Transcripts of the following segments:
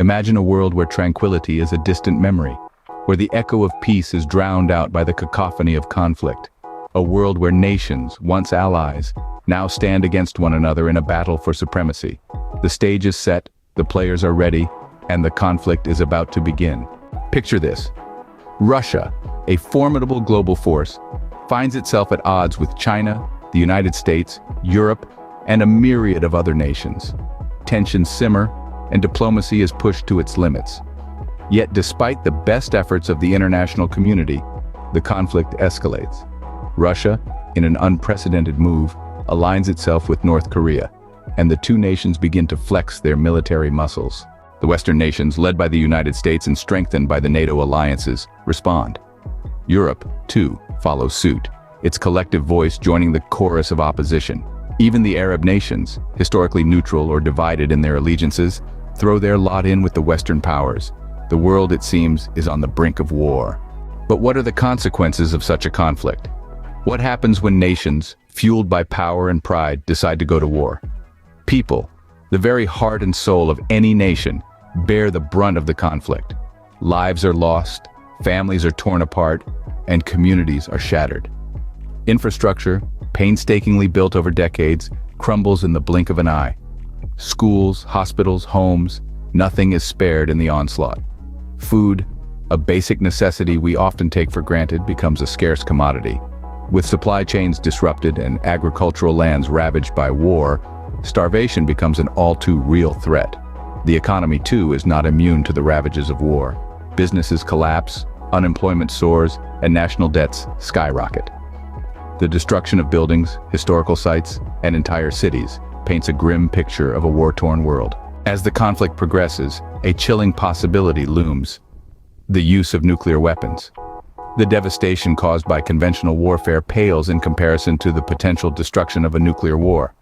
Imagine a world where tranquility is a distant memory, where the echo of peace is drowned out by the cacophony of conflict. A world where nations, once allies, now stand against one another in a battle for supremacy. The stage is set, the players are ready, and the conflict is about to begin. Picture this. Russia, a formidable global force, finds itself at odds with China, the United States, Europe, and a myriad of other nations. Tensions simmer, and diplomacy is pushed to its limits. Yet despite the best efforts of the international community, the conflict escalates. Russia, in an unprecedented move, aligns itself with North Korea, and the two nations begin to flex their military muscles. The Western nations, led by the United States and strengthened by the NATO alliances, respond. Europe, too, follows suit, its collective voice joining the chorus of opposition. Even the Arab nations, historically neutral or divided in their allegiances, throw their lot in with the Western powers. The world, it seems, is on the brink of war. But what are the consequences of such a conflict? What happens when nations, fueled by power and pride, decide to go to war? People, the very heart and soul of any nation, bear the brunt of the conflict. Lives are lost, families are torn apart, and communities are shattered. Infrastructure, painstakingly built over decades, crumbles in the blink of an eye. Schools, hospitals, homes, nothing is spared in the onslaught. Food, a basic necessity we often take for granted, becomes a scarce commodity. With supply chains disrupted and agricultural lands ravaged by war, starvation becomes an all-too-real threat. The economy, too, is not immune to the ravages of war. Businesses collapse, unemployment soars, and national debts skyrocket. The destruction of buildings, historical sites, and entire cities paints a grim picture of a war-torn world. As the conflict progresses, a chilling possibility looms: the use of nuclear weapons. The devastation caused by conventional warfare pales in comparison to the potential destruction of a nuclear war.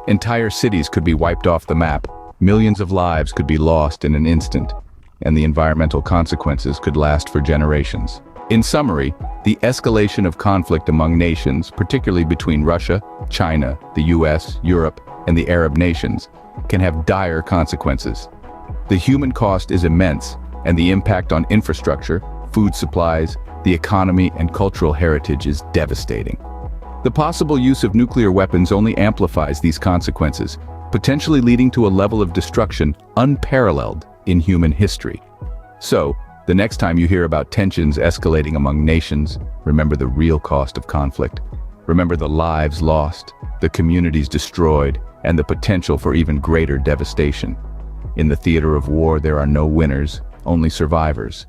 Entire cities could be wiped off the map, millions of lives could be lost in an instant, and the environmental consequences could last for generations. In summary, the escalation of conflict among nations, particularly between Russia, China, the US, Europe, and the Arab nations, can have dire consequences. The human cost is immense, and the impact on infrastructure, food supplies, the economy, and cultural heritage is devastating. The possible use of nuclear weapons only amplifies these consequences, potentially leading to a level of destruction unparalleled in human history. So, the next time you hear about tensions escalating among nations, remember the real cost of conflict. Remember the lives lost, the communities destroyed, and the potential for even greater devastation. In the theater of war, there are no winners, only survivors.